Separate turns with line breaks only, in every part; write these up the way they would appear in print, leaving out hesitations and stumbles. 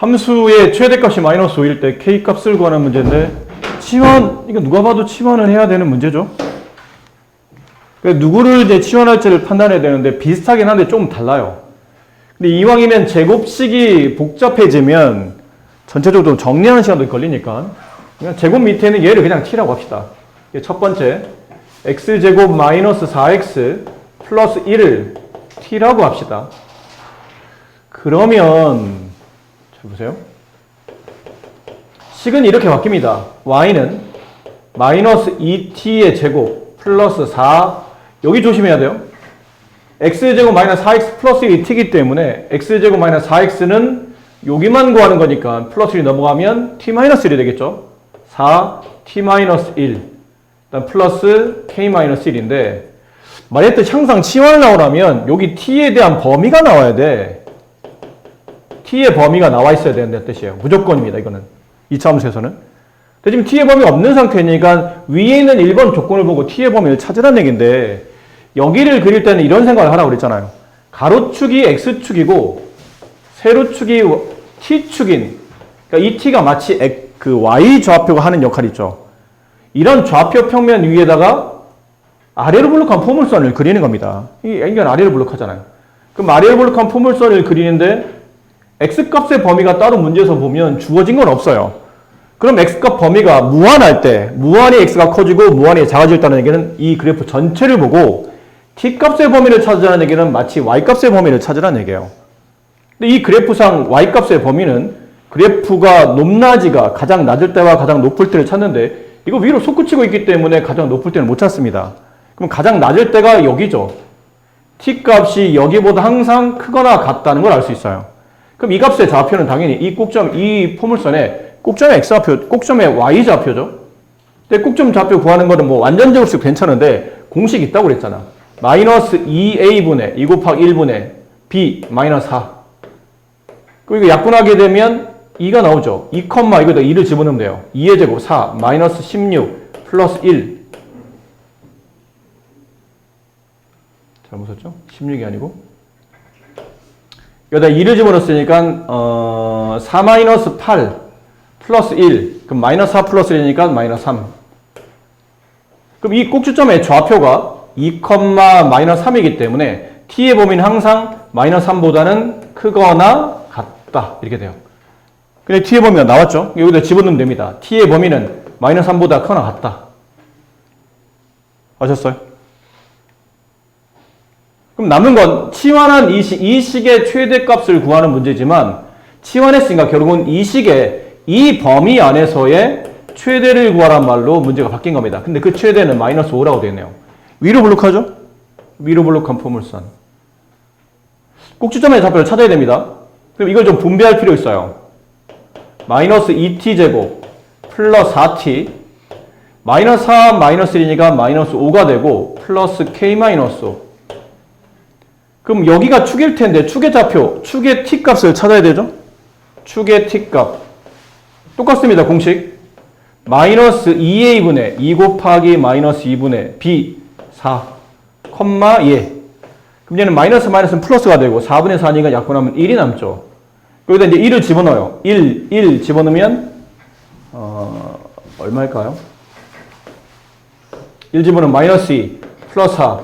함수의 최대값이 마이너스 5일 때 K값을 구하는 문제인데 치환, 이거 누가 봐도 치환을 해야 되는 문제죠. 누구를 이제 치환할지를 판단해야 되는데 비슷하긴 한데 좀 달라요. 근데 이왕이면 제곱식이 복잡해지면 전체적으로 좀 정리하는 시간도 걸리니까 그냥 제곱 밑에는 얘를 그냥 t라고 합시다. 첫 번째 x제곱 마이너스 4x 플러스 1을 t라고 합시다. 그러면 잘 보세요. 식은 이렇게 바뀝니다. y는 마이너스 2t의 제곱 플러스 4, 여기 조심해야 돼요. x제곱 마이너스 4x 플러스 1이 t이기 때문에 x제곱 마이너스 4x는 여기만 구하는 거니까 플러스 1이 넘어가면 t 마이너스 1이 되겠죠. 4t 마이너스 1 일단 플러스 k 마이너스 1인데 말했듯이 항상 치환을 나오려면 여기 t에 대한 범위가 나와야 돼. t의 범위가 나와 있어야 된다는 뜻이에요. 무조건입니다. 이거는 2차 함수에서는. 근데 지금 t의 범위가 없는 상태니까 위에 있는 1번 조건을 보고 t의 범위를 찾으라는 얘기인데 여기를 그릴 때는 이런 생각을 하라고 그랬잖아요. 가로축이 x축이고 세로축이 t축인, 그러니까 이 t가 마치 그 y 좌표가 하는 역할이 있죠. 이런 좌표 평면 위에다가 아래로 볼록한 포물선을 그리는 겁니다. 이건 아래로 볼록하잖아요. 그럼 아래로 볼록한 포물선을 그리는데 x값의 범위가 따로 문제에서 보면 주어진 건 없어요. 그럼 x값 범위가 무한할 때 무한히 x가 커지고 무한히 작아졌다는 얘기는 이 그래프 전체를 보고 t값의 범위를 찾으라는 얘기는 마치 y값의 범위를 찾으라는 얘기예요. 근데 이 그래프상 y값의 범위는 그래프가 높낮이가 가장 낮을 때와 가장 높을 때를 찾는데 이거 위로 솟구치고 있기 때문에 가장 높을 때는 못 찾습니다. 그럼 가장 낮을 때가 여기죠. t값이 여기보다 항상 크거나 같다는 걸 알 수 있어요. 그럼 이 값의 좌표는 당연히 이 꼭점, 이 포물선의 꼭점의 x좌표, 꼭점의 y좌표죠. 근데 꼭점 좌표 구하는 거는 뭐 완전적으로 쓰고 괜찮은데 공식이 있다고 그랬잖아. 마이너스 2a분의 2 곱하기 1분의 b 마이너스 4. 그리고 이거 약분하게 되면 2가 나오죠. 2, 이거다 2를 집어넣으면 돼요. 2의 제곱 4 마이너스 16 플러스 1. 잘못 썼죠? 16이 아니고 여기다 2를 집어넣었으니까 4 마이너스 8 플러스 1. 그럼 마이너스 4 플러스 1이니까 마이너스 3. 그럼 이 꼭지점의 좌표가 2, 마이너스 3이기 때문에 t의 범위는 항상 마이너스 3보다는 크거나 같다. 이렇게 돼요. 근데 t의 범위가 나왔죠? 여기다 집어넣으면 됩니다. t의 범위는 마이너스 3보다 크거나 같다. 아셨어요? 그럼 남은 건 치환한 이 식의 최대값을 구하는 문제지만 치환했으니까 결국은 이 식의 이 범위 안에서의 최대를 구하란 말로 문제가 바뀐 겁니다. 근데 그 최대는 마이너스 5라고 되어 있네요. 위로 볼록하죠? 위로 볼록한 포물선. 꼭지점의 좌표를 찾아야 됩니다. 그럼 이걸 좀 분배할 필요 있어요. 마이너스 2t제곱 플러스 4t 마이너스 4 마이너스 1이니까 마이너스 5가 되고 플러스 k 마이너스 5. 그럼 여기가 축일 텐데 축의 좌표, 축의 t값을 찾아야 되죠? 축의 t값 똑같습니다. 공식 마이너스 2a분의 2 곱하기 마이너스 2분의 b 4, 예. 그럼 얘는 마이너스는 플러스가 되고 4분의 4니까 약분하면 1이 남죠. 여기다 이제 1을 집어넣어요. 1 집어넣으면 얼마일까요? 1 집어넣으면 마이너스 2 플러스 4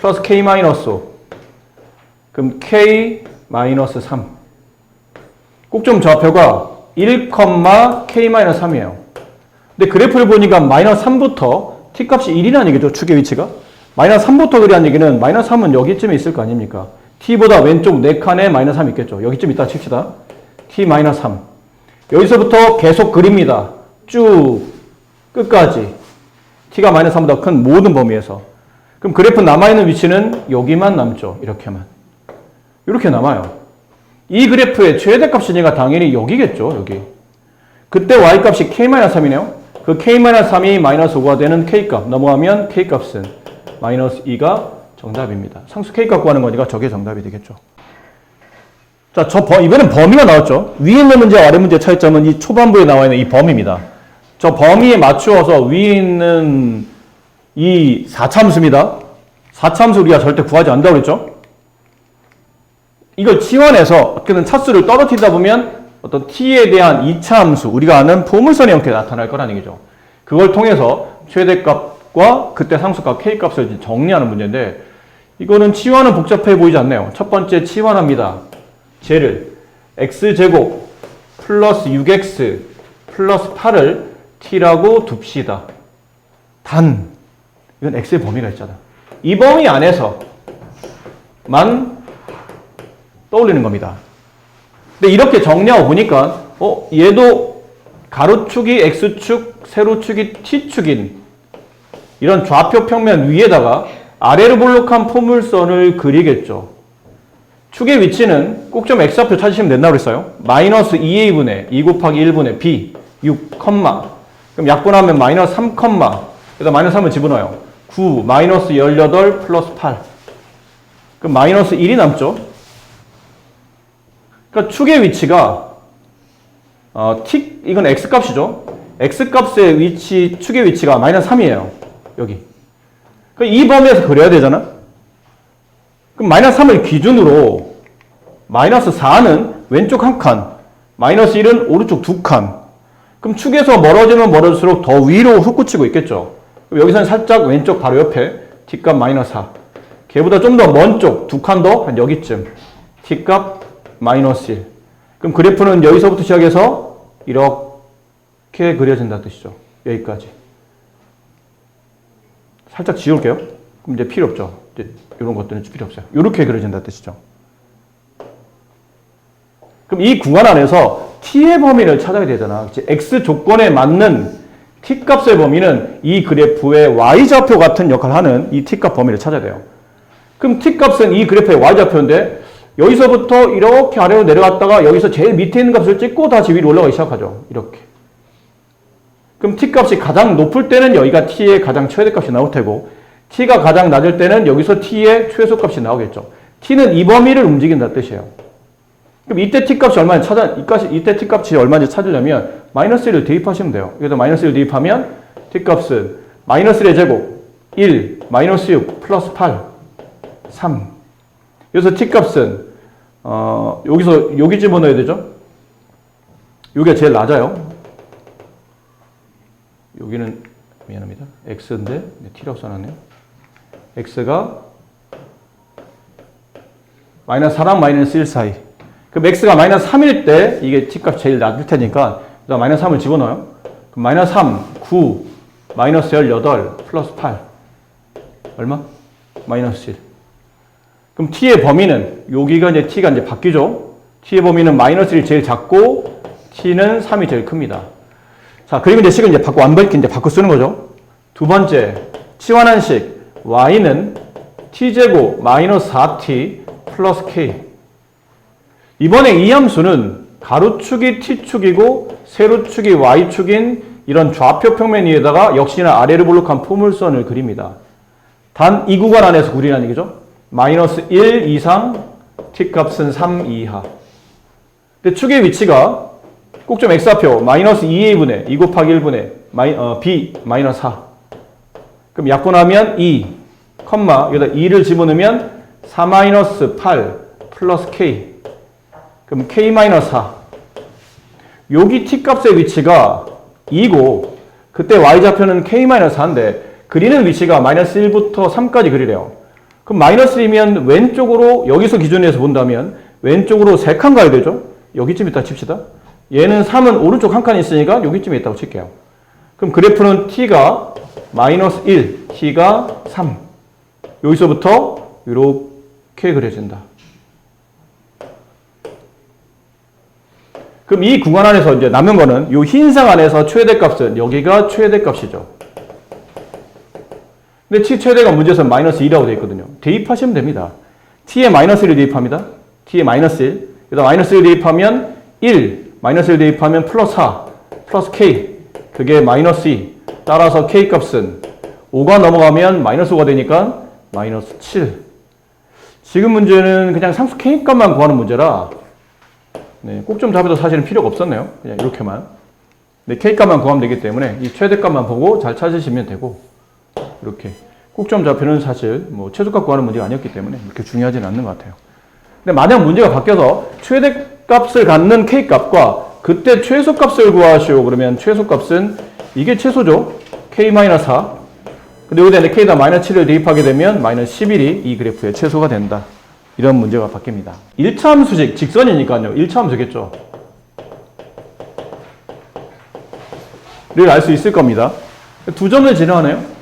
플러스 k 마이너스 5. 그럼 k 마이너스 3. 꼭점 좌표가 1, k 마이너스 3이에요. 근데 그래프를 보니까 마이너스 3부터 t값이 1이라는 얘기죠. 축의 위치가. 마이너스 3부터 그리한 얘기는 마이너스 3은 여기쯤에 있을 거 아닙니까? t보다 왼쪽 4칸에 마이너스 3이 있겠죠. 여기쯤 있다 칩시다. t 마이너스 3. 여기서부터 계속 그립니다. 쭉 끝까지. t가 마이너스 3보다 큰 모든 범위에서. 그럼 그래프 남아있는 위치는 여기만 남죠. 이렇게만. 이렇게 남아요. 이 그래프의 최대값이니까 당연히 여기겠죠. 여기. 그때 y값이 k-3이네요. 그 k-3이 마이너스 5가 되는 k값. 넘어가면 k값은 마이너스 2가 정답입니다. 상수 k값 구하는 거니까 저게 정답이 되겠죠. 자, 이번엔 범위가 나왔죠. 위에 있는 문제와 아래 문제의 차이점은 이 초반부에 나와 있는 이 범위입니다. 저 범위에 맞추어서 위에 있는 이 4차함수입니다. 4차함수 우리가 절대 구하지 않는다고 그랬죠. 이걸 치환해서 어떻게든 차수를 떨어뜨리다 보면 어떤 t에 대한 2차 함수, 우리가 아는 포물선의 형태가 나타날 거라는 얘기죠. 그걸 통해서 최대값과 그때 상수값 k값을 정리하는 문제인데, 이거는 치환은 복잡해 보이지 않네요. 첫 번째 치환합니다. 쟤를 x제곱 플러스 6x 플러스 8을 t라고 둡시다. 단, 이건 x의 범위가 있잖아. 이 범위 안에서만 떠올리는 겁니다. 근데 이렇게 정리하고 보니까 얘도 가로축이 x축, 세로축이 t축인 이런 좌표 평면 위에다가 아래로 볼록한 포물선을 그리겠죠. 축의 위치는 꼭점 x좌표 찾으시면 된다고 그랬어요. 마이너스 2a분의 2 곱하기 1분의 b 6, 그럼 약분하면 마이너스 3, 여기다 마이너스 3을 집어넣어요. 9, 마이너스 18 플러스 8. 그럼 마이너스 1이 남죠. 그러니까 축의 위치가 이건 x값이죠. x값의 위치, 축의 위치가 마이너스 3이에요. 여기. 그러니까 이 범위에서 그려야 되잖아. 그럼 마이너스 3을 기준으로 마이너스 4는 왼쪽 한 칸, 마이너스 1은 오른쪽 두 칸. 그럼 축에서 멀어지면 멀어질수록 더 위로 솟구치고 있겠죠. 그럼 여기서는 살짝 왼쪽 바로 옆에 t값 마이너스 4. 걔보다 좀 더 먼 쪽 두 칸 더 한 여기쯤 t값 마이너스 1. 그럼 그래프는 여기서부터 시작해서 이렇게 그려진다는 뜻이죠. 여기까지. 살짝 지울게요. 그럼 이제 필요 없죠. 이제 이런 것들은 필요 없어요. 이렇게 그려진다는 뜻이죠. 그럼 이 구간 안에서 t의 범위를 찾아야 되잖아. x 조건에 맞는 t값의 범위는 이 그래프의 y좌표 같은 역할을 하는 이 t값 범위를 찾아야 돼요. 그럼 t값은 이 그래프의 y좌표인데 여기서부터 이렇게 아래로 내려갔다가 여기서 제일 밑에 있는 값을 찍고 다시 위로 올라가기 시작하죠. 이렇게. 그럼 t값이 가장 높을 때는 여기가 t의 가장 최대값이 나올 테고 t가 가장 낮을 때는 여기서 t의 최소값이 나오겠죠. t는 이 범위를 움직인다는 뜻이에요. 그럼 이때 t값이 얼마인지 이때 t값이 얼마인지 찾으려면 마이너스 1을 대입하시면 돼요. 여기다 마이너스 1을 대입하면 t값은 마이너스 1의 제곱 1, 마이너스 6, 플러스 8, 3. 여기서 t값은 여기서 여기 집어넣어야 되죠. 여기가 제일 낮아요. 여기는 미안합니다. x인데 t라고 써놨네요. x가 마이너스 4랑 마이너스 1 사이. 그럼 x가 마이너스 3일 때 이게 t값 제일 낮을 테니까 마이너스 3을 집어넣어요. 그럼 마이너스 3, 9, 마이너스 18, 플러스 8. 얼마? 마이너스 1. 그럼 t의 범위는 여기가 이제 t가 이제 바뀌죠. t의 범위는 마이너스 1이 제일 작고 t는 3이 제일 큽니다. 자, 그리고 이제 식을 이제 바꿔 쓰는 거죠. 두 번째, 치환한 식 y는 t제곱 마이너스 4t 플러스 k. 이번에 이 함수는 가로축이 t축이고 세로축이 y축인 이런 좌표 평면 위에다가 역시나 아래로 볼록한 포물선을 그립니다. 단 이 구간 안에서 그리라는 얘기죠. 마이너스 1 이상 t값은 3 이하. 근데 축의 위치가 꼭점 x좌표 마이너스 2a분의 2 곱하기 1분의 b 마이너스 4. 그럼 약분하면 2, 여기다 2를 집어넣으면 4 마이너스 8 플러스 k. 그럼 k 마이너스 4. 여기 t값의 위치가 2고 그때 y좌표는 k 마이너스 4인데 그리는 위치가 마이너스 1부터 3까지 그리래요. 그럼 마이너스 1이면 왼쪽으로 여기서 기준에서 본다면 왼쪽으로 3칸 가야 되죠. 여기쯤 있다 칩시다. 얘는 3은 오른쪽 한 칸 있으니까 여기쯤에 있다고 칠게요. 그럼 그래프는 t가 마이너스 1, t가 3. 여기서부터 이렇게 그려진다. 그럼 이 구간 안에서 이제 남은 거는 이 흰상 안에서 최대값은 여기가 최대값이죠. 근데 t 최대가 문제에서 마이너스 2라고 되어 있거든요. 대입하시면 됩니다. t에 마이너스 1을 대입합니다. t에 마이너스 1. 여기다 마이너스 1 대입하면 1, 마이너스 1 대입하면 플러스 4, 플러스 k. 그게 마이너스 2. 따라서 k 값은 5가 넘어가면 마이너스 5가 되니까 마이너스 7. 지금 문제는 그냥 상수 k 값만 구하는 문제라 꼭좀 잡아도 사실은 필요가 없었네요. 그냥 이렇게만. 근데 k 값만 구하면 되기 때문에 이 최대값만 보고 잘 찾으시면 되고 이렇게 꼭점 좌표는 사실 뭐 최소값 구하는 문제가 아니었기 때문에 이렇게 중요하지는 않는 것 같아요. 근데 만약 문제가 바뀌어서 최대값을 갖는 k값과 그때 최소값을 구하시오. 그러면 최소값은 이게 최소죠. k-4. 근데 여기다 이제 k에다 -7을 대입하게 되면 -11이 이 그래프의 최소가 된다. 이런 문제가 바뀝니다. 1차 함수식, 직선이니까요. 1차 함수겠죠. 를 알 수 있을 겁니다. 두 점을 진행하네요.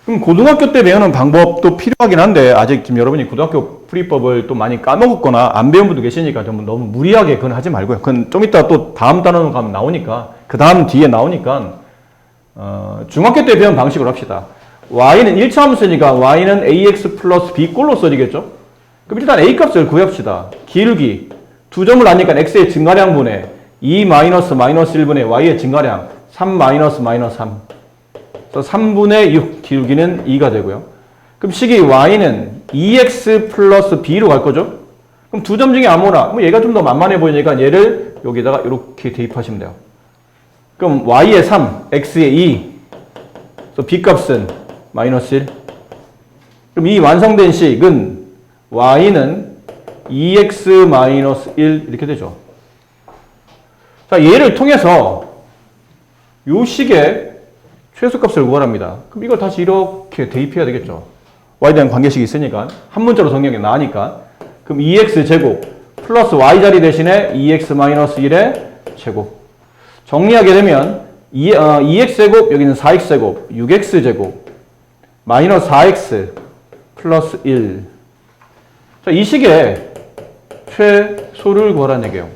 그럼 고등학교 때 배우는 방법도 필요하긴 한데 아직 지금 여러분이 고등학교 풀이법을 또 많이 까먹었거나 안 배운 분도 계시니까 좀 너무 무리하게 그건 하지 말고요. 그건 좀 이따 또 다음 단원으로 가면 나오니까 그 다음 뒤에 나오니까 중학교 때 배운 방식으로 합시다. y는 1차 함수니까 y는 ax 플러스 b 꼴로 써지겠죠? 그럼 일단 a 값을 구합시다. 기울기 두 점을 나니까 x의 증가량분의 2 마이너스 1분의 y의 증가량 3 마이너스 3. 그래서 3분의 6 기울기는 2가 되고요. 그럼 식이 y는 2x 플러스 b로 갈 거죠? 그럼 두 점 중에 아무나, 뭐 얘가 좀 더 만만해 보이니까 얘를 여기다가 이렇게 대입하시면 돼요. 그럼 y의 3, x의 2, 그래서 b 값은 마이너스 1. 그럼 이 완성된 식은 y는 2x 마이너스 1 이렇게 되죠. 자, 얘를 통해서 요 식의 최소값을 구하랍니다. 그럼 이걸 다시 이렇게 대입해야 되겠죠. y에 대한 관계식이 있으니까 한 문자로 정리하기 나으니까 그럼 2x 제곱 플러스 y 자리 대신에 2x 마이너스 1의 제곱 정리하게 되면 2x 제곱 여기는 4x 제곱 6x 제곱 마이너스 4x 플러스 1. 자, 이 식의 최소를 구하라는 얘기예요.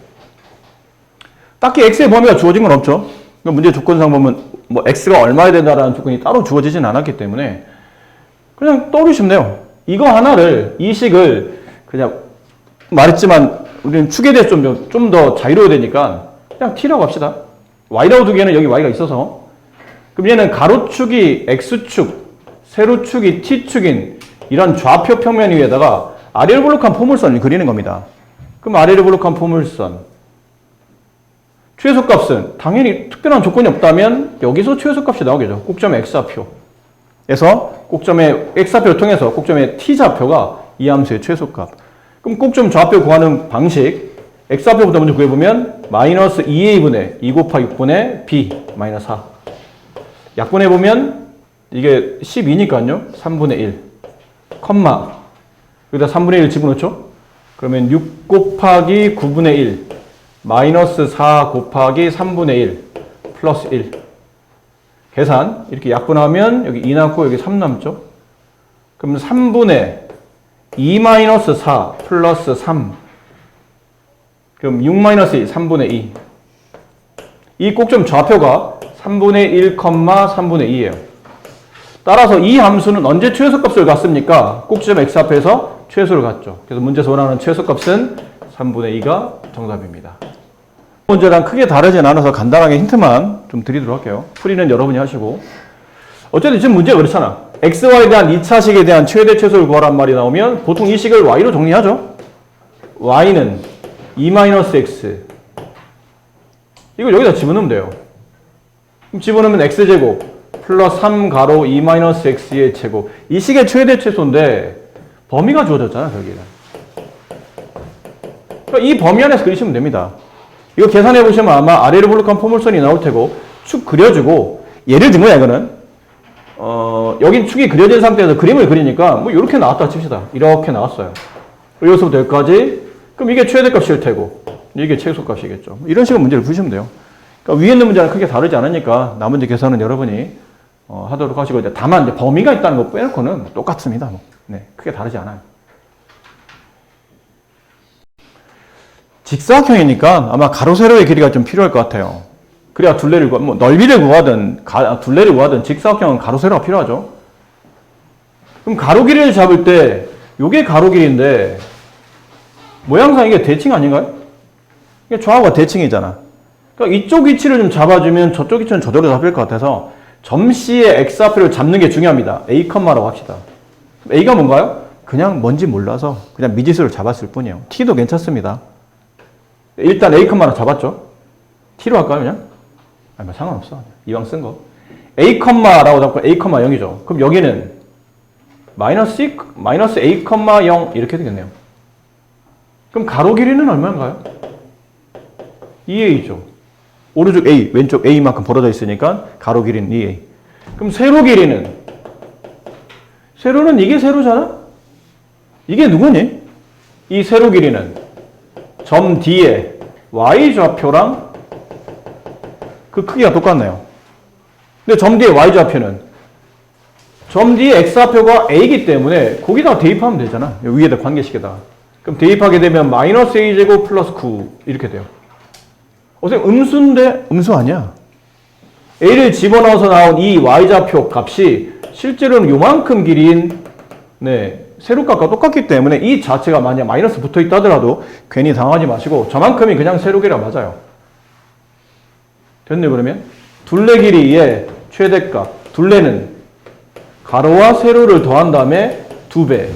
딱히 x의 범위가 주어진 건 없죠. 문제 조건상 보면 뭐 x가 얼마야 된다라는 조건이 따로 주어지진 않았기 때문에 그냥 떠올리시면 돼요. 이거 하나를 이 식을 그냥 말했지만 우리는 축에 대해서 좀 더 자유로워야 되니까 그냥 t라고 합시다. y라고 두기에는 여기 y가 있어서 그럼 얘는 가로축이 x축, 세로축이 t축인 이런 좌표 평면 위에다가 아래로 볼록한 포물선을 그리는 겁니다. 그럼 아래로 볼록한 포물선 최소값은 당연히 특별한 조건이 없다면 여기서 최소값이 나오겠죠. 꼭점의 x좌표에서 꼭점의 x좌표를 통해서 꼭점의 t좌표가 이 함수의 최소값. 그럼 꼭점 좌표 구하는 방식 x좌표부터 먼저 구해보면 마이너스 2a분의 2 곱하기 6분의 b 마이너스 4. 약분해보면 이게 12니까요. 3분의 1 컴마 여기다 3분의 1 집어넣죠. 그러면 6 곱하기 9분의 1 마이너스 4 곱하기 3분의 1 플러스 1 계산 이렇게 약분하면 여기 2 남고 여기 3 남죠. 그럼 3분의 2 마이너스 4 플러스 3 그럼 6 마이너스 1 3분의 2 이 꼭점 좌표가 3분의 1, 3분의 2예요. 따라서 이 함수는 언제 최소값을 갖습니까? 꼭지점 x 앞에서 최소를 갖죠. 그래서 문제에서 원하는 최소값은 3분의 2가 정답입니다. 문제랑 크게 다르진 않아서 간단하게 힌트만 좀 드리도록 할게요. 풀이는 여러분이 하시고 어쨌든 지금 문제가 그렇잖아. xy에 대한 2차식에 대한 최대 최소를 구하란 말이 나오면 보통 이 식을 y로 정리하죠. y는 2-x 이걸 여기다 집어넣으면 돼요. 그럼 집어넣으면 x제곱 플러스 3 가로 2-x의 제곱 이 식의 최대 최소인데 범위가 주어졌잖아. 여기는. 그러니까 이 범위 안에서 그리시면 됩니다. 이거 계산해 보시면 아마 아래로 볼록한 포물선이 나올 테고 축 그려주고 예를 든 거야 이거는 여긴 축이 그려진 상태에서 그림을 그리니까 뭐 이렇게 나왔다 칩시다. 이렇게 나왔어요. 여기서부터 여기까지 그럼 이게 최대값일 테고 이게 최소값이겠죠. 이런 식으로 문제를 푸시면 돼요. 그러니까 위에 있는 문제는 크게 다르지 않으니까 나머지 계산은 여러분이 하도록 하시고 이제 다만 이제 범위가 있다는 거 빼놓고는 똑같습니다. 네, 크게 다르지 않아요. 직사각형이니까 아마 가로 세로의 길이가 좀 필요할 것 같아요. 그래야 둘레를 뭐 넓이를 구하든 둘레를 구하든 직사각형은 가로 세로가 필요하죠. 그럼 가로 길이를 잡을 때 이게 가로 길이인데 모양상 이게 대칭 아닌가요? 이게 좌우가 대칭이잖아. 그러니까 이쪽 위치를 좀 잡아주면 저쪽 위치는 저대로 잡힐 것 같아서 점C의 x좌표를 잡는 게 중요합니다. a, 라고 합시다. a가 뭔가요? 그냥 뭔지 몰라서 그냥 미지수를 잡았을 뿐이에요. t도 괜찮습니다. 일단 a,를 잡았죠. t로 할까요 그냥? 아니 뭐 상관없어. 이왕 쓴 거. a,라고 잡고 a,0이죠. 그럼 여기는 마이너스 a, 0 이렇게 되겠네요. 그럼 가로 길이는 얼마인가요? 2a죠. 오른쪽 a, 왼쪽 a만큼 벌어져 있으니까 가로 길이는 2a. 그럼 세로 길이는? 세로는 이게 세로잖아? 이게 누구니? 이 세로 길이는 점 D에 y좌표랑 그 크기가 똑같네요. 근데 점 D의 y좌표는 점 D의 x좌표가 a이기 때문에 거기다 대입하면 되잖아. 위에다 관계식에다가. 그럼 대입하게 되면 마이너스 a제곱 플러스 9 이렇게 돼요. 선생님 음수인데 음수 아니야. a를 집어넣어서 나온 이 y좌표 값이 실제로는 요만큼 길이인 세로값과 똑같기 때문에 이 자체가 만약 마이너스 붙어있다 하더라도 괜히 당하지 마시고 저만큼이 그냥 세로길이라 맞아요. 됐네. 그러면 둘레 길이의 최대값, 둘레는 가로와 세로를 더한 다음에 2배.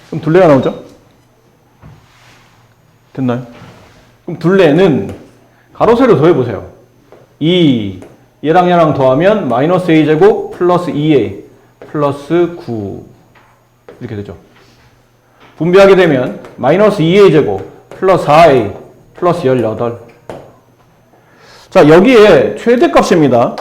그럼 둘레가 나오죠? 됐나요? 그럼 둘레는 가로 세로 더해보세요. 2 얘랑 얘랑 더하면 마이너스 a제곱 플러스 2a 플러스 9 이렇게 되죠. 분배하게 되면 마이너스 2a제곱 플러스 4a 플러스 18. 자, 여기에 최대값입니다.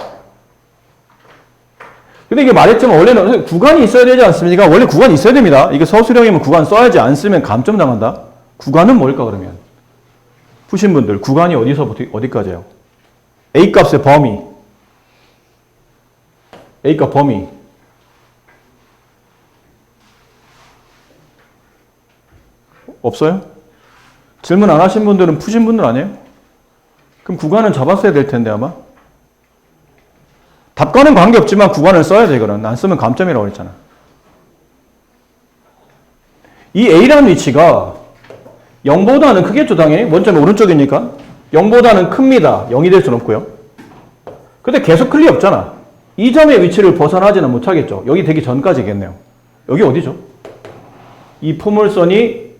근데 이게 말했지만 원래는 구간이 있어야 되지 않습니까? 원래 구간이 있어야 됩니다. 이게 서술형이면 구간 써야지, 안 쓰면 감점 당한다. 구간은 뭘까 그러면? 푸신 분들 구간이 어디서부터 어디까지예요? a값의 범위. a값 범위. 없어요? 질문 안 하신 분들은 푸신 분들 아니에요? 그럼 구간은 잡았어야 될 텐데 아마? 답과는 관계없지만 구간을 써야 돼. 이거는 안 쓰면 감점이라고 했잖아. 이 a라는 위치가 0보다는 크겠죠 당연히. 원점이 오른쪽이니까 0보다는 큽니다. 0이 될 수는 없고요. 근데 계속 클 리 없잖아. 이 점의 위치를 벗어나지는 못하겠죠. 여기 되기 전까지겠네요. 여기 어디죠? 이 포물선이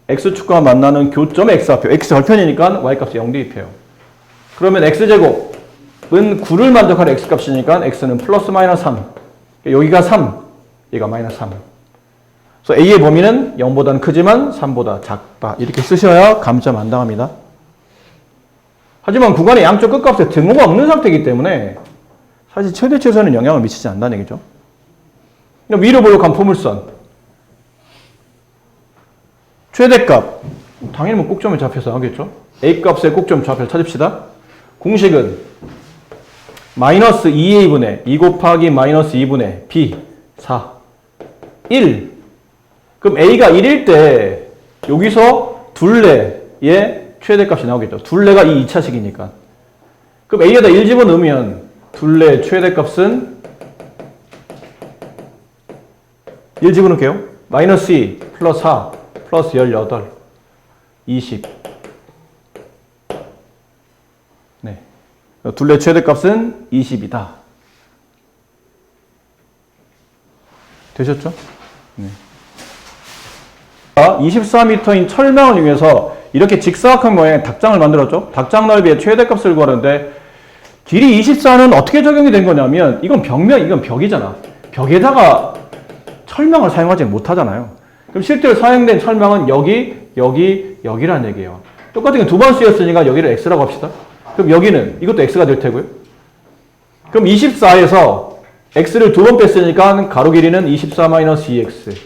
x축과 만나는 교점의 x좌표. x 절편이니까 y값이 0 대입해요. 그러면 x제곱은 9를 만족하는 x값이니까 x는 플러스 마이너스 3. 여기가 3, 얘가 마이너스 3. 그래서 a의 범위는 0보다는 크지만 3보다 작다. 이렇게 쓰셔야 감점 안 당합니다. 하지만 구간의 양쪽 끝값에 등호가 없는 상태이기 때문에 사실 최대 최소는 영향을 미치지 않는다는 얘기죠. 위로 볼록한 포물선. 최대값. 당연히 뭐 꼭점을 잡혀서 하겠죠. a값의 꼭점 좌표를 찾읍시다. 공식은 마이너스 2a분의 2 곱하기 마이너스 2분의 b 4 1. 그럼 a가 1일 때 여기서 둘레의 최대값이 나오겠죠. 둘레가 이 2차식이니까. 그럼 a에다 1 집어넣으면 둘레의 최대값은 1 집어넣을게요. 마이너스 2 플러스 4 플러스 18 20. 네. 둘레 최대값은 20이다. 되셨죠? 네. 24m인 철망을 이용해서 이렇게 직사각형 모양의 닭장을 만들었죠. 닭장 넓이의 최대값을 구하는데 길이 24는 어떻게 적용이 된 거냐면 이건 벽면, 이건 벽이잖아. 벽에다가 철망을 사용하지 못하잖아요. 그럼 실제로 사용된 철망은 여기, 여기, 여기라는 얘기예요. 똑같은 게 두 번 쓰였으니까 여기를 x라고 합시다. 그럼 여기는 이것도 x가 될 테고요. 그럼 24에서 x를 두 번 뺐으니까 가로 길이는 24-2x.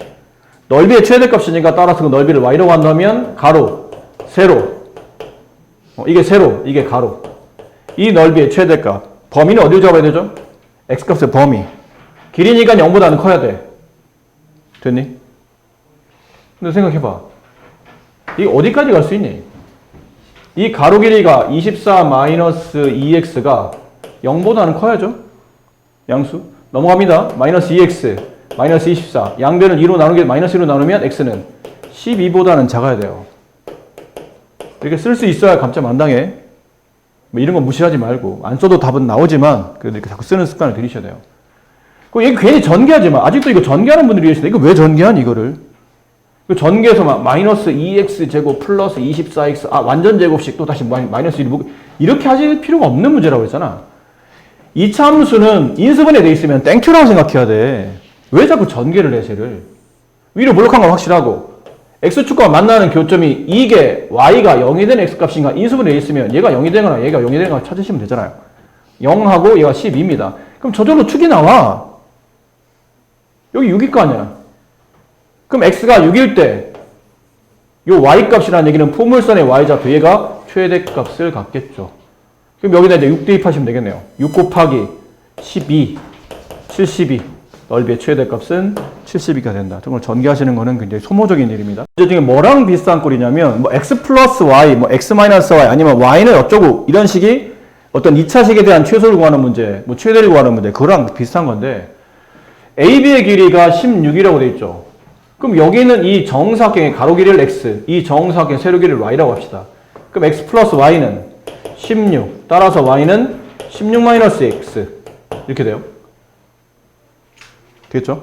넓이의 최대값이니까 따라서 그 넓이를 y라고 한다면 가로, 세로. 이게 세로, 이게 가로. 이 넓이의 최대값. 범위는 어디를 잡아야 되죠? x값의 범위. 길이니까 0보다는 커야 돼. 됐니? 근데 생각해봐. 이게 어디까지 갈 수 있니? 이 가로 길이가 24-2x가 0보다는 커야죠? 양수. 넘어갑니다. 마이너스 2x, 마이너스 24. 양변을 2로 나누게, 마이너스 1로 나누면 x는 12보다는 작아야 돼요. 이렇게 쓸 수 있어야 감점 안 당해. 뭐 이런 거 무시하지 말고. 안 써도 답은 나오지만, 그래도 이렇게 자꾸 쓰는 습관을 들이셔야 돼요. 이거 괜히 전개하지 마. 아직도 이거 전개하는 분들이 계시다. 이거 왜 전개하니, 이거를? 전개해서 막 마이너스 2x 제곱 플러스 24x, 완전 제곱식 또 다시 마이너스 1 이렇게 하실 필요가 없는 문제라고 했잖아. 이차 함수는 인수분해 돼 있으면 땡큐라고 생각해야 돼. 왜 자꾸 전개를 해, 쟤를? 위로 몰록한 건 확실하고 x축과 만나는 교점이 이게 y가 0이 된 x값인가 인수분해 돼 있으면 얘가 0이 되거나 얘가 0이 되거나 찾으시면 되잖아요. 0하고 얘가 12입니다. 그럼 저절로 축이 나와. 여기 6일 거 아니야. 그럼 x가 6일 때 요 y값이라는 얘기는 포물선의 y좌표 얘가 최대값을 갖겠죠. 그럼 여기다 이제 6 대입하시면 되겠네요. 6 곱하기 12, 72. 넓이의 최대값은 72가 된다. 등을 전개하시는 거는 굉장히 소모적인 일입니다. 이제 중에 뭐랑 비슷한 꼴이냐면 뭐 x 플러스 y, 뭐 x 마이너스 y 아니면 y는 어쩌고 이런 식이 어떤 2차식에 대한 최소를 구하는 문제, 뭐 최대를 구하는 문제 그거랑 비슷한 건데 AB의 길이가 16이라고 돼 있죠. 그럼 여기는 이 정사각형의 가로 길이를 x, 이 정사각형의 세로 길이를 y라고 합시다. 그럼 x 플러스 y는 16, 따라서 y는 16 마이너스 x 이렇게 돼요. 되겠죠?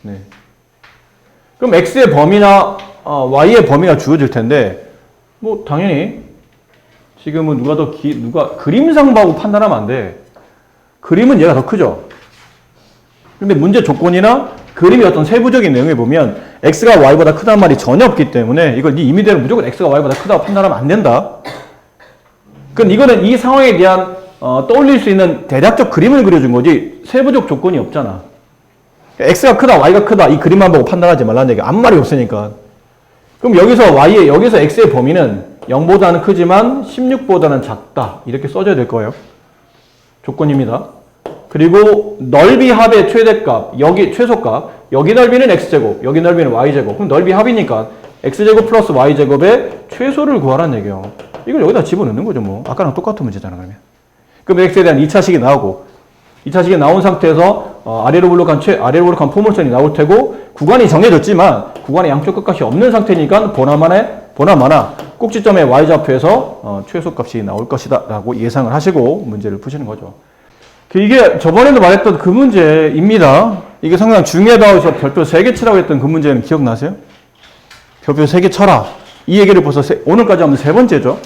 네. 그럼 x의 범위나 y의 범위가 주어질 텐데 뭐 당연히 지금은 누가 그림상 보고 판단하면 안 돼. 그림은 얘가 더 크죠. 근데 문제 조건이나 그림의 어떤 세부적인 내용에 보면 x가 y보다 크다는 말이 전혀 없기 때문에 이걸 네 임의대로 무조건 x가 y보다 크다고 판단하면 안 된다. 그럼 이거는 이 상황에 대한 떠올릴 수 있는 대략적 그림을 그려준 거지 세부적 조건이 없잖아. x가 크다, y가 크다 이 그림만 보고 판단하지 말라는 얘기 아무 말이 없으니까. 그럼 여기서 x의 범위는 0보다는 크지만 16보다는 작다 이렇게 써줘야 될 거예요. 조건입니다. 그리고 넓이 합의 최대값, 여기 최소값, 여기 넓이는 x제곱, 여기 넓이는 y제곱. 그럼 넓이 합이니까 x제곱 플러스 y제곱의 최소를 구하라는 얘기예요. 이걸 여기다 집어넣는 거죠 뭐. 아까랑 똑같은 문제잖아 그러면. 그럼 x에 대한 2차식이 나오고 2차식이 나온 상태에서 아래로 블록한 포물선이 나올 테고 구간이 정해졌지만 구간의 양쪽 끝값이 없는 상태니까 보나마나 꼭지점의 y좌표에서 최소값이 나올 것이다 라고 예상을 하시고 문제를 푸시는 거죠. 이게 저번에도 말했던 그 문제입니다. 이게 상당히 중요하다고 별표 3개 치라고 했던 그 문제는 기억나세요? 별표 3개 쳐라. 이 얘기를 벌써 오늘까지 하면 3번째죠.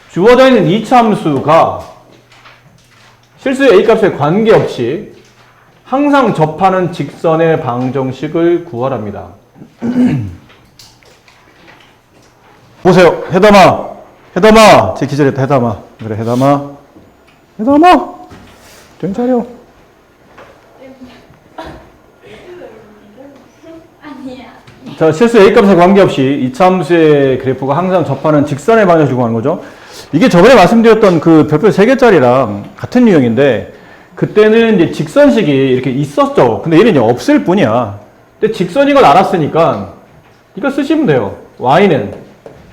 주어져 있는 이차함수가 실수의 A값에 관계없이 항상 접하는 직선의 방정식을 구하랍니다. 보세요. 해담아. 제 기절했다. 해담아. 그래, 해담아. 좀 차려. 자, 실수 A값에 관계없이 이차함수의 그래프가 항상 접하는 직선의 방정식을 구하는 거죠. 이게 저번에 말씀드렸던 그 별표 3개짜리랑 같은 유형인데 그때는 이제 직선식이 이렇게 있었죠. 근데 얘는 이제 없을 뿐이야. 근데 직선인 걸 알았으니까 이거 쓰시면 돼요. y는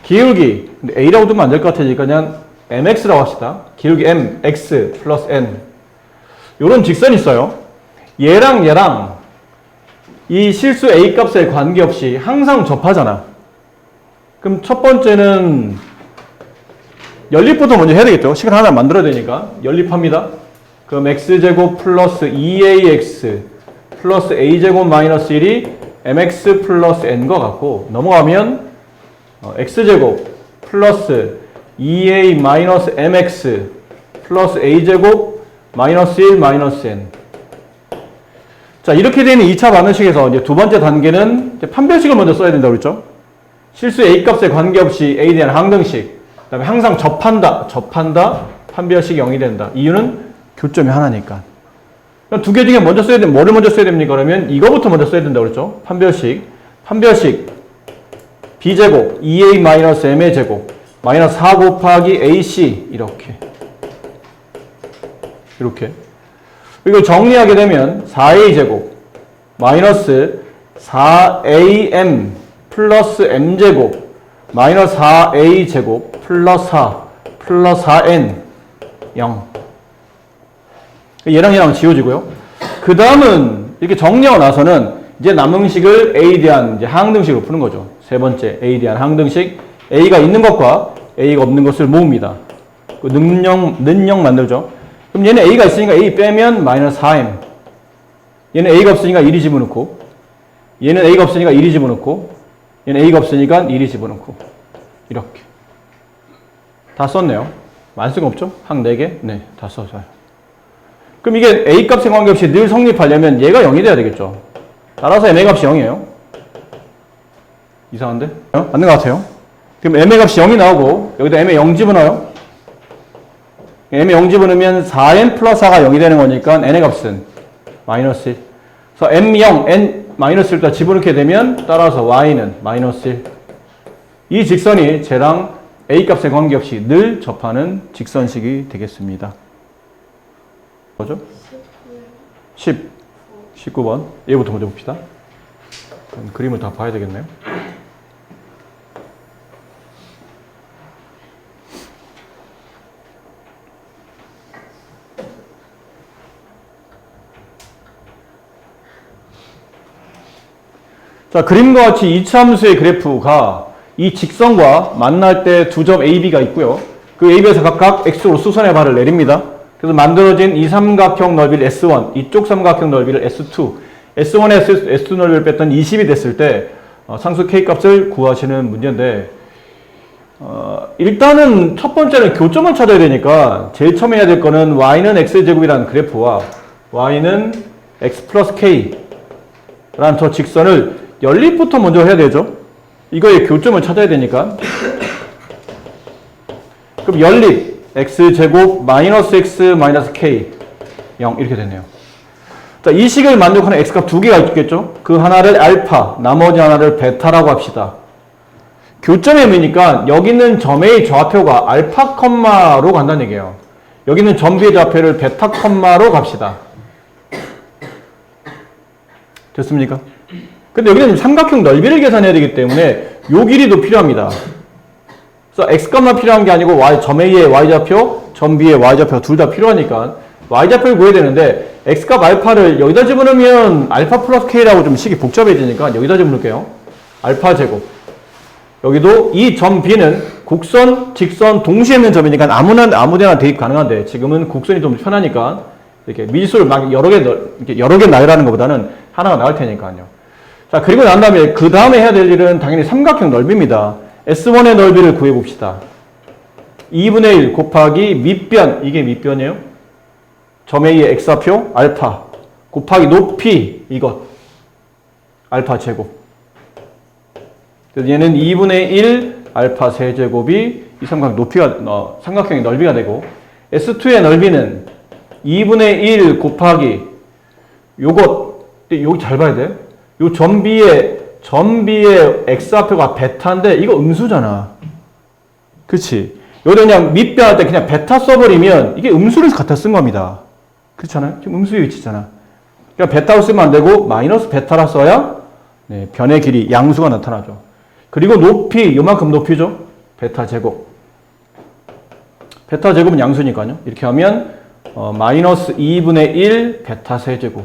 기울기, 근데 a라고 두면 안 될 것 같으니까 그냥 mx라고 합시다. 기울기 m, x 플러스 n. 요런 직선이 있어요. 얘랑 이 실수 a 값에 관계없이 항상 접하잖아. 그럼 첫 번째는 연립부터 먼저 해야 되겠죠. 식을 하나 만들어야 되니까 연립합니다. 그럼 x제곱 플러스 2ax 플러스 a제곱 마이너스 1이 mx 플러스 n과 같고 넘어가면 x제곱 플러스 2a 마이너스 mx 플러스 a제곱 마이너스 1 마이너스 n. 자, 이렇게 되는 2차 방정식에서 이제 두 번째 단계는 이제 판별식을 먼저 써야 된다고 그랬죠. 실수 a 값에 관계없이 a에 대한 항등식. 그 다음에 항상 접한다, 판별식이 0이 된다. 이유는 교점이 하나니까. 두 개 중에 뭐를 먼저 써야 됩니까? 그러면 이거부터 먼저 써야 된다고 그랬죠. 판별식 b제곱 2a-m의 제곱 마이너스 4 곱하기 ac 이렇게 이걸 정리하게 되면 4a 제곱 마이너스 4am 플러스 m제곱 마이너스 4a 제곱 플러스 4n 0. 얘랑 지워지고요. 그 다음은 이렇게 정리하고 나서는 이제 남은 식을 a에 대한 이제 항등식으로 푸는 거죠. 세 번째 a에 대한 항등식. a가 있는 것과 a가 없는 것을 모읍니다. 그 는영 만들죠. 그럼 얘는 a가 있으니까 a 빼면 마이너스 4m. 얘는 a가 없으니까 1이 집어넣고 얘는 a가 없으니까 1이 집어넣고 얘는 a가 없으니까 1이 집어넣고 이렇게 다 썼네요. 만쓰가 없죠? 항 4개? 네, 다 써줘요. 그럼 이게 a 값에 관계없이 늘 성립하려면 얘가 0이 돼야 되겠죠. 따라서 m의 값이 0이에요. 이상한데? 맞는 것 같아요. 그럼 m의 값이 0이 나오고 여기다 m의 0 집어넣어요. m의 0 집어넣으면 4n 플러스 4가 0이 되는 거니까 n의 값은 마이너스 1. 그래서 m0, n 마이너스 1다 집어넣게 되면 따라서 y는 마이너스 1. 이 직선이 쟤랑 a 값에 관계없이 늘 접하는 직선식이 되겠습니다. 뭐죠? 19번. 얘부터 먼저 봅시다. 그림을 다 봐야 되겠네요. 자, 그림과 같이 이차함수의 그래프가 이 직선과 만날 때 두 점 AB가 있고요. 그 AB에서 각각 X로 수선의 발을 내립니다. 그래서 만들어진 이 삼각형 넓이를 S1, 이쪽 삼각형 넓이를 S2, S1에서 S2 넓이를 뺐더니 20이 됐을 때 상수 K 값을 구하시는 문제인데 일단은 첫 번째는 교점을 찾아야 되니까 제일 처음 해야 될 거는 Y는 X제곱이라는 그래프와 Y는 X 플러스 K라는 저 직선을 연립부터 먼저 해야 되죠. 이거의 교점을 찾아야 되니까. 그럼 연립 x제곱 마이너스 x 마이너스 k 0 이렇게 되네요. 자, 이 식을 만족하는 x값 두 개가 있겠죠. 그 하나를 알파, 나머지 하나를 베타라고 합시다. 교점의 의미니까 여기 있는 점의 좌표가 알파 컴마로 간다는 얘기예요. 여기 있는 점 B의 좌표를 베타 컴마로 갑시다. 됐습니까? 근데 여기는 삼각형 넓이를 계산해야 되기 때문에 요 길이도 필요합니다. 그래서 x값만 필요한 게 아니고 점 A의 y좌표, 점 B의 y좌표 둘 다 필요하니까 y좌표를 구해야 되는데 x값 알파를 여기다 집어넣으면 알파 플러스 k라고 좀 식이 복잡해지니까 여기다 집어넣을게요. 알파 제곱. 여기도 이 점 B는 곡선, 직선 동시에 있는 점이니까 아무데나 대입 가능한데 지금은 곡선이 좀 편하니까 이렇게 미술 막 여러 개 나열하는 것보다는 하나가 나을 테니까요. 자, 그리고 난 다음에 그 다음에 해야 될 일은 당연히 삼각형 넓이입니다. S1의 넓이를 구해봅시다. 2분의 1 곱하기 밑변, 이게 밑변이에요. 점 A의 x좌표 알파 곱하기 높이 이것 알파 제곱. 그래서 얘는 2분의 1 알파 세제곱이 이 삼각형의 넓이가 되고 S2의 넓이는 2분의 1 곱하기 요것, 여기 잘 봐야 돼. 요 점 B의 x좌표가 베타인데 이거 음수잖아. 그치? 여기 그냥 밑변할 때 그냥 베타 써버리면 이게 음수를 갖다 쓴 겁니다. 그렇잖아요? 지금 음수의 위치잖아. 그러니까 베타로 쓰면 안 되고 마이너스 베타라 써야 네, 변의 길이 양수가 나타나죠. 그리고 높이 요만큼 높이죠. 베타 제곱. 베타 제곱은 양수니까요. 이렇게 하면 마이너스 2분의 1 베타 세제곱.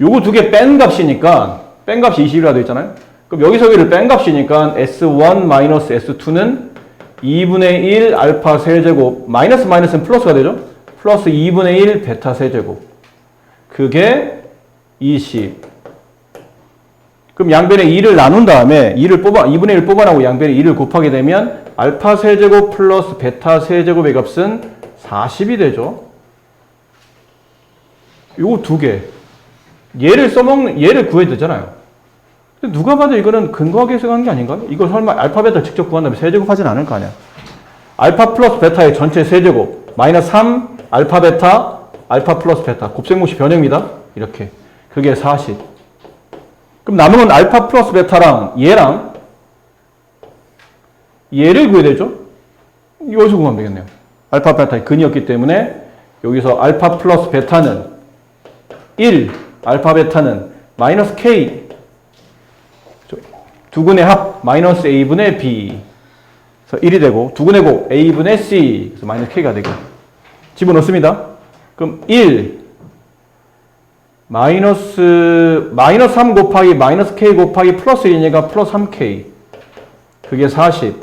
요거 두 개 뺀 값이니까 뺀 값이 20이라 되어 있잖아요. 그럼 여기서 여기를 뺀 값이니까 S1 마이너스 S2는 2분의 1 알파 세제곱 마이너스 마이너스는 플러스가 되죠. 플러스 2분의 1 베타 세제곱. 그게 20. 그럼 양변에 2를 나눈 다음에 2분의 1 뽑아내고 양변에 2를 곱하게 되면 알파 세제곱 플러스 베타 세제곱의 값은 40이 되죠. 요거 두 개. 얘를 구해야 되잖아요. 근데 누가 봐도 이거는 근거하게 해석한 게 아닌가요? 이거 설마 알파 베타 직접 구한 다음에 세제곱 하진 않을 거 아니야. 알파 플러스 베타의 전체 세제곱 마이너스 3 알파 베타 알파 플러스 베타 곱셈공식 변형입니다. 이렇게 그게 40. 그럼 남은 건 알파 플러스 베타랑 얘를 구해야 되죠. 여기서 구하면 되겠네요. 알파 베타의 근이었기 때문에 여기서 알파 플러스 베타는 1 알파 베타는 마이너스 k 두근의 합 마이너스 a분의 b 그래서 1이 되고 두근의 곱 a분의 c 그래서 마이너스 k가 되고 집어넣습니다. 그럼 1 마이너스 3 곱하기 마이너스 k 곱하기 플러스 1이니까 플러스 3k 그게 40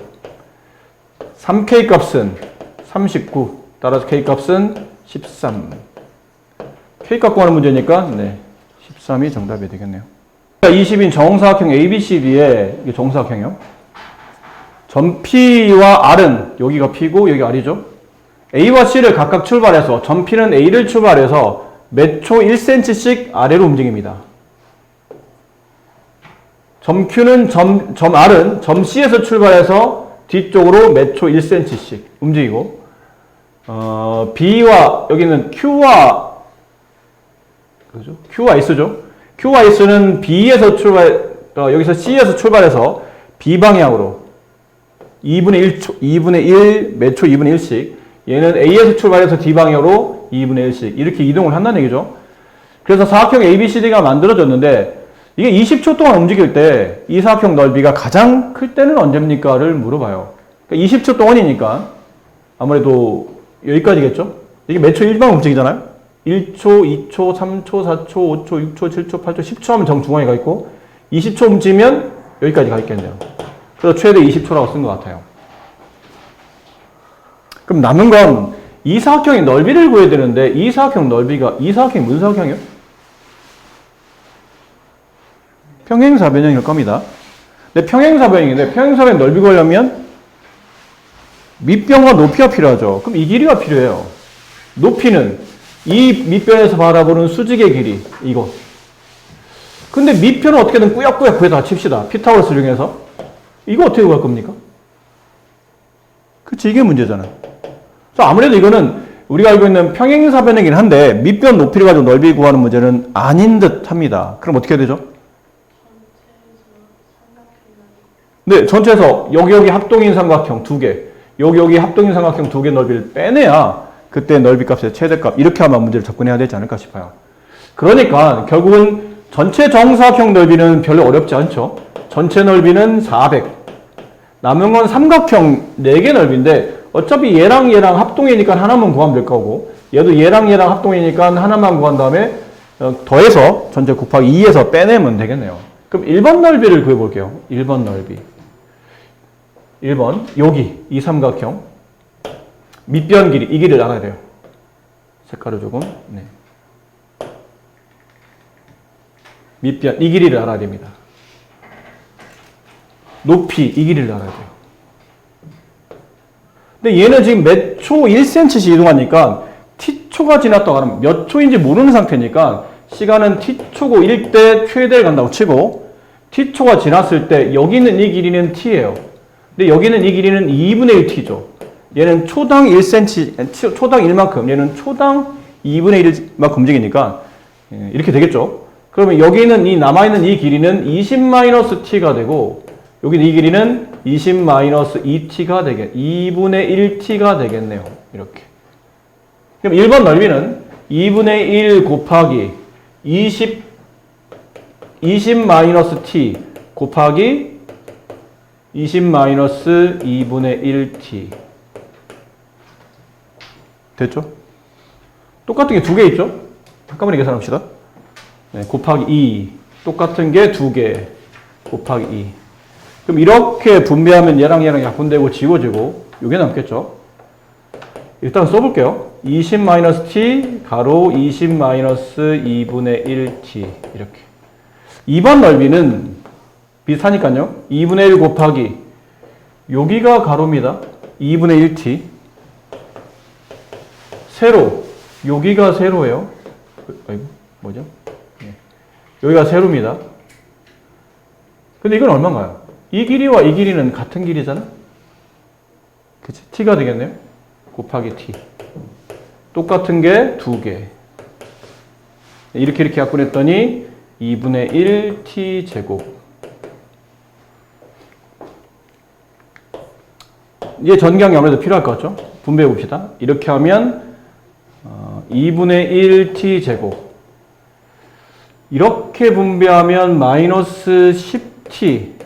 3k 값은 39 따라서 k 값은 13 k 값 구하는 문제니까 네, 13이 정답이 되겠네요. 20인 정사각형 ABCD의 이게 정사각형이요. 점 P와 R은 여기가 P고 여기 R이죠. A와 C를 각각 출발해서 점 P는 A를 출발해서 몇 초 1cm씩 아래로 움직입니다. 점 Q는 점 R은 점 C에서 출발해서 뒤쪽으로 몇 초 1cm씩 움직이고, B와, 여기는 Q와, 그죠? Q와 S죠? Q와 S는 B에서 여기서 C에서 출발해서 B 방향으로 2분의 1초, 2분의 1, 몇 초 2분의 1씩, 얘는 A에서 출발해서 D 방향으로 2분의 1씩, 이렇게 이동을 한다는 얘기죠. 그래서 사각형 ABCD가 만들어졌는데, 이게 20초 동안 움직일 때 이 사각형 넓이가 가장 클 때는 언제입니까?를 물어봐요. 그러니까 20초 동안이니까 아무래도 여기까지겠죠? 이게 몇 초 1방 움직이잖아요? 1초, 2초, 3초, 4초, 5초, 6초, 7초, 8초, 10초 하면 정중앙에 가 있고 20초 움직이면 여기까지 가 있겠네요. 그래서 최대 20초라고 쓴 것 같아요. 그럼 남은 건 이 사각형의 넓이를 구해야 되는데 이 사각형이 무슨 사각형이요? 평행사변형일 겁니다. 근데 평행사변형인데 평행사변 넓이 구하려면 밑변과 높이가 필요하죠. 그럼 이 길이가 필요해요. 높이는 이 밑변에서 바라보는 수직의 길이, 이거. 근데 밑변은 어떻게든 꾸역꾸역 구해다 칩시다. 피타고라스를 이용해서. 이거 어떻게 구할 겁니까? 그치, 이게 문제잖아요. 그래서 아무래도 이거는 우리가 알고 있는 평행사변이긴 한데 밑변 높이를 가지고 넓이 구하는 문제는 아닌 듯 합니다. 그럼 어떻게 해야 되죠? 네, 전체에서 여기 합동인 삼각형 2개, 여기 합동인 삼각형 2개 넓이를 빼내야 그때 넓이 값의 최대값, 이렇게 하면 문제를 접근해야 되지 않을까 싶어요. 그러니까 결국은 전체 정사각형 넓이는 별로 어렵지 않죠. 전체 넓이는 400. 남은 건 삼각형 4개 넓이인데 어차피 얘랑 합동이니까 하나만 구하면 될 거고, 얘도 얘랑 합동이니까 하나만 구한 다음에 더해서 전체 곱하기 2에서 빼내면 되겠네요. 그럼 1번 넓이를 구해볼게요. 1번 넓이. 1번, 여기, 이 삼각형. 밑변 길이, 이 길이를 알아야 돼요. 색깔을 조금, 네. 밑변, 이 길이를 알아야 됩니다. 높이, 이 길이를 알아야 돼요. 근데 얘는 지금 몇 초 1cm씩 이동하니까 t초가 지났다고 하면 몇 초인지 모르는 상태니까 시간은 t초고 1대 최대를 간다고 치고 t초가 지났을 때 여기 있는 이 길이는 t예요. 근데 여기는 이 길이는 2분의 1t죠. 얘는 초당 1cm, 초당 1만큼, 얘는 초당 2분의 1만큼 움직이니까 이렇게 되겠죠. 그러면 여기는 이 남아있는 이 길이는 20-t가 되고 여기 이 길이는 20-2t가 되겠, 2분의 1t가 되겠네요. 이렇게. 그럼 1번 넓이는 2분의 1 곱하기 20-t 곱하기 20-2분의 1t. 됐죠? 똑같은 게 2개 있죠? 한꺼번에 계산합시다. 네, 곱하기 2. 똑같은 게 2개. 곱하기 2. 그럼 이렇게 분배하면 얘랑 약분되고 지워지고 요게 남겠죠? 일단 써볼게요. 20-t 가로 20-2분의 1t 이렇게. 2번 넓이는 비슷하니까요. 2분의 1 곱하기 여기가 가로입니다. 2분의 1t 세로 여기가 세로예요. 아이고 뭐죠? 네. 여기가 세로입니다. 근데 이건 얼마인가요? 이 길이와 이 길이는 같은 길이잖아? 그치? t가 되겠네요. 곱하기 t. 똑같은 게 2개. 이렇게 약분했더니 2분의 1 t 제곱. 이제 전기항이 아무래도 필요할 것 같죠? 분배해 봅시다. 이렇게 하면 2분의 1 t 제곱. 이렇게 분배하면 마이너스 10t.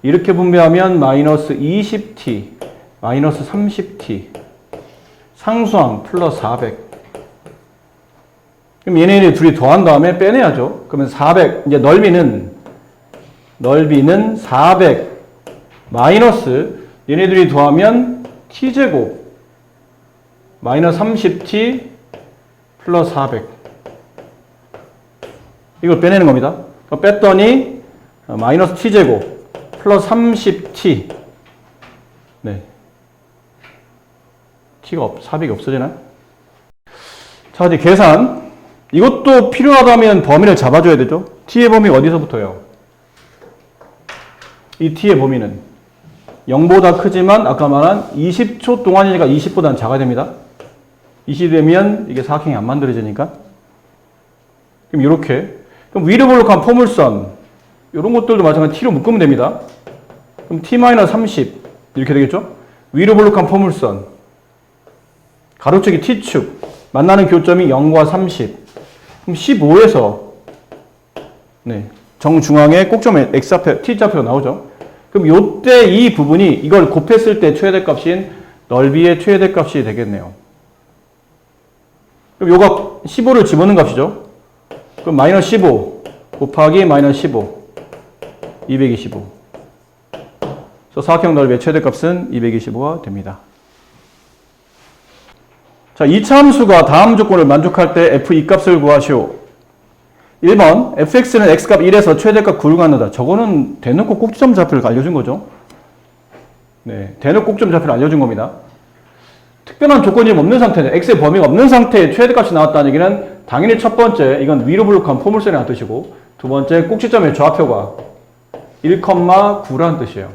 이렇게 분배하면 마이너스 20t, 마이너스 30t, 상수항 플러스 400. 그럼 얘네 둘이 더한 다음에 빼내야죠. 그러면 400, 이제 넓이는 400 마이너스 얘네들이 더하면 t제곱 마이너스 30t 플러스 400. 이걸 빼내는 겁니다. 뺐더니 마이너스 t제곱 플러스 30t. 네. t가 400이 없어지나요? 자, 이제 계산. 이것도 필요하다면 범위를 잡아줘야 되죠. t의 범위 어디서부터요? 이 t의 범위는 0보다 크지만 아까 말한 20초 동안이니까 20보다는 작아야 됩니다. 20이 되면 이게 사각형이 안 만들어지니까. 그럼 이렇게. 그럼 위로 볼록한 포물선 이런 것들도 마찬가지로 t로 묶으면 됩니다. 그럼 t-30 이렇게 되겠죠? 위로 볼록한 포물선 가로축이 t축 만나는 교점이 0과 30 그럼 15에서 네, 정중앙에 꼭점에 x좌표, t좌표가 나오죠. 그럼 요때 이 부분이 이걸 곱했을 때 최대값인 넓이의 최대값이 되겠네요. 그럼 요가 15를 집어넣은 값이죠. 그럼 마이너스 15 곱하기 마이너스 15 225 그래서 사각형 넓이의 최대값은 225가 됩니다. 자, 이차 함수가 다음 조건을 만족할 때 f2 값을 구하시오. 1번 fx는 x값 1에서 최대값 9를 갖는다. 저거는 대놓고 꼭지점 좌표를 알려준 거죠. 네, 대놓고 꼭지점 좌표를 알려준 겁니다. 특별한 조건이 없는 상태는 x의 범위가 없는 상태에 최대값이 나왔다는 얘기는 당연히 첫 번째 이건 위로 볼록한 포물선이라는 뜻이고 두 번째 꼭지점의 좌표가 1,9라는 뜻이에요.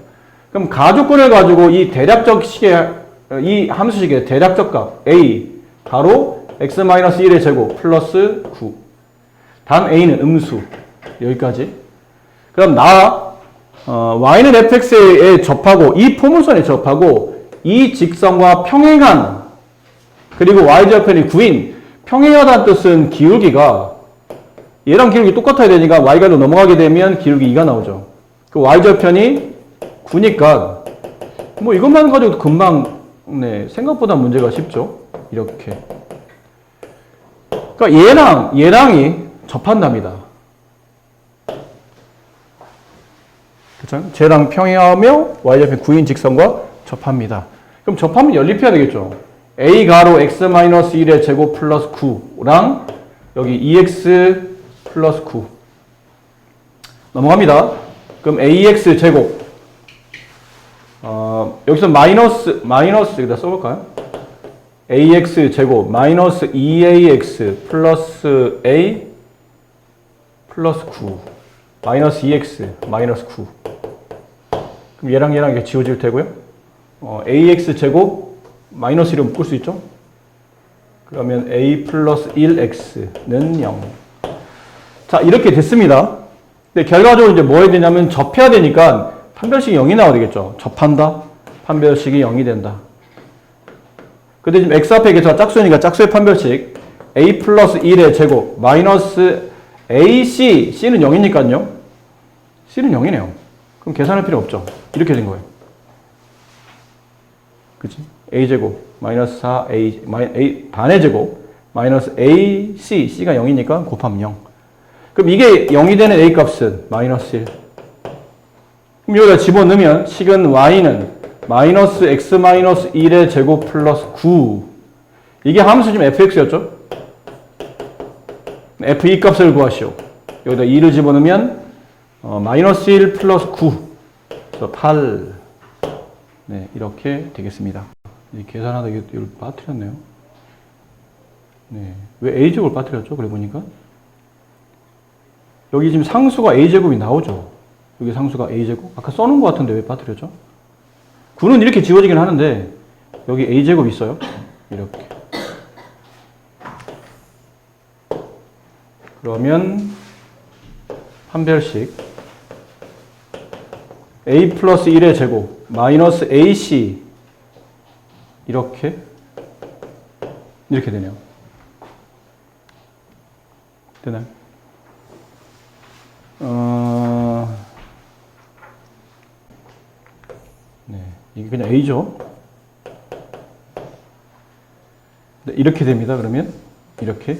그럼 가조건을 가지고 이 대략적 식의 이 함수식의 대략적 값 a 바로 x-1의 제곱 플러스 9 단 a는 음수 여기까지. 그럼 y는 fx에 접하고 이 포물선에 접하고 이 직선과 평행한 그리고 y좌표는 9인 평행하다는 뜻은 기울기가 얘랑 기울기 똑같아야 되니까 y가로 넘어가게 되면 기울기 2가 나오죠. 그 y좌편이 9니까 뭐 이것만 가지고도 금방 네, 생각보다 문제가 쉽죠. 이렇게. 그러니까 얘랑이 접한답니다. 그렇죠? 쟤랑 평행하며 y좌편 9인 직선과 접합니다. 그럼 접하면 연립해야 되겠죠. a 가로 x-1의 제곱 플러스 9랑 여기 2x 플러스 9 넘어갑니다. 그럼 ax 제곱 여기서 마이너스 여기다 써볼까요? ax 제곱 마이너스 2ax 플러스 a 플러스 9 마이너스 2x 마이너스 9 그럼 얘랑 이렇게 지워질 테고요. ax 제곱 마이너스 1로 묶을 수 있죠? 그러면 a 플러스 1x는 0. 자, 이렇게 됐습니다. 근데 결과적으로 이제 뭐 해야 되냐면 접해야 되니까 판별식이 0이 나와야 되겠죠. 접한다. 판별식이 0이 된다. 근데 지금 x 앞에 계수가 짝수니까 짝수의 판별식 a 플러스 1의 제곱 마이너스 ac c는 0이니까요. c는 0이네요. 그럼 계산할 필요 없죠. 이렇게 된 거예요. 그치? a제곱 마이너스 4a 반의 제곱 마이너스 ac c가 0이니까 곱하면 0. 그럼 이게 0이 되는 a 값은 마이너스 1. 그럼 여기다 집어넣으면 식은 y는 마이너스 x 마이너스 1의 제곱 플러스 9. 이게 함수 지금 fx였죠? f2 값을 구하시오. 여기다 2를 집어넣으면 마이너스 1 플러스 9. 그래서 8. 네, 이렇게 되겠습니다. 계산하다 이걸 빠뜨렸네요. 네, 왜 a제곱을 빠뜨렸죠? 그래 보니까 여기 지금 상수가 a제곱이 나오죠. 여기 상수가 a제곱. 아까 써놓은 것 같은데 왜 빠뜨렸죠? 9는 이렇게 지워지긴 하는데 여기 a제곱 있어요. 이렇게. 그러면 판별식 a 플러스 1의 제곱 마이너스 ac 이렇게 되네요. 되나요? 네, 이게 그냥 a죠. 네, 이렇게 됩니다. 그러면 이렇게.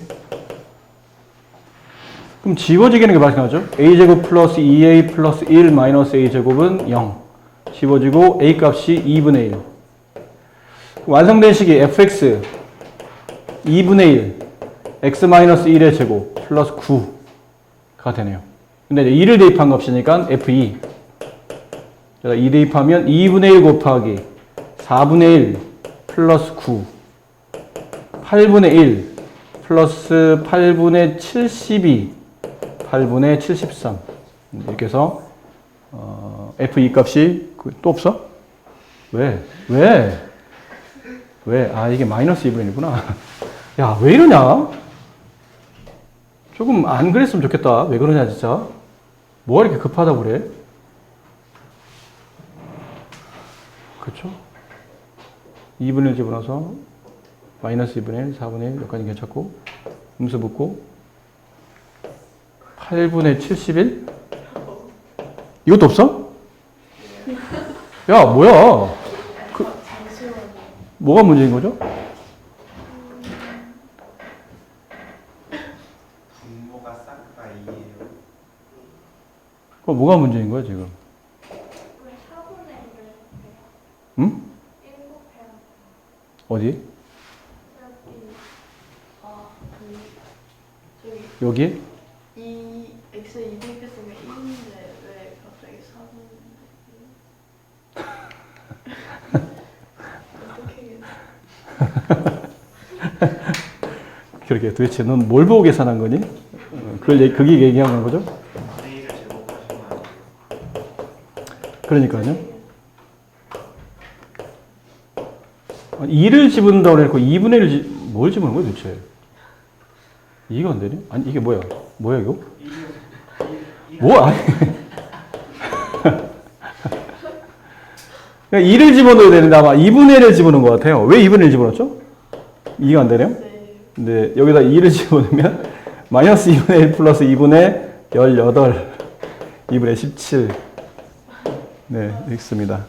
그럼 지워지게 하는 게 마찬가지죠. a제곱 플러스 2a 플러스 1 마이너스 a제곱은 0. 지워지고 a 값이 2분의 1. 완성된 식이 fx 2분의 1 x 마이너스 1의 제곱 플러스 9가 되네요. 근데 이제 2를 대입한 값이니까 f2. 제가 2 대입하면 2분의 1 곱하기 4분의 1 플러스 9 8분의 1 플러스 8분의 72 8분의 73 이렇게 해서 F2 값이 또 없어? 왜? 왜? 왜? 아, 이게 마이너스 2분의 1이구나. 야, 왜 이러냐? 조금 안 그랬으면 좋겠다. 왜 그러냐, 진짜. 뭐가 이렇게 급하다고 그래? 그쵸? 2분의 1 집어넣어서 마이너스 2분의 1, 4분의 1 여기까지 괜찮고 음수 붙고 8분의 71? 이것도 없어? 야, 뭐야? 뭐가 문제인 거죠?
분모가 싹 다 2예요.
그럼 뭐가 문제인 거야, 지금? 응? 어디? 여기?
이 x 200겠으면 1인데 왜 갑자기 4분? 어떻게
그렇게 도대체 넌 뭘 보고 계산한 거니? 그게 얘기한 거죠?
A를 제곱하시면 안 돼요.
그러니까요. 2를 집어넣는다고 해놓고 2분의 1을 뭘 집어넣은 거야 도대체? 이해가 안 되네? 아니 이게 뭐야? 뭐야 이거? 뭐? 아니. 그러니까 2를 집어넣어야 되는데 아마 2분의 1을 집어넣은 것 같아요. 왜 2분의 1을 집어넣었죠? 이해가 안 되네요? 근데 여기다 2를 집어넣으면 마이너스 2분의 1 플러스 2분의 18, 2분의 17. 네, 읽습니다.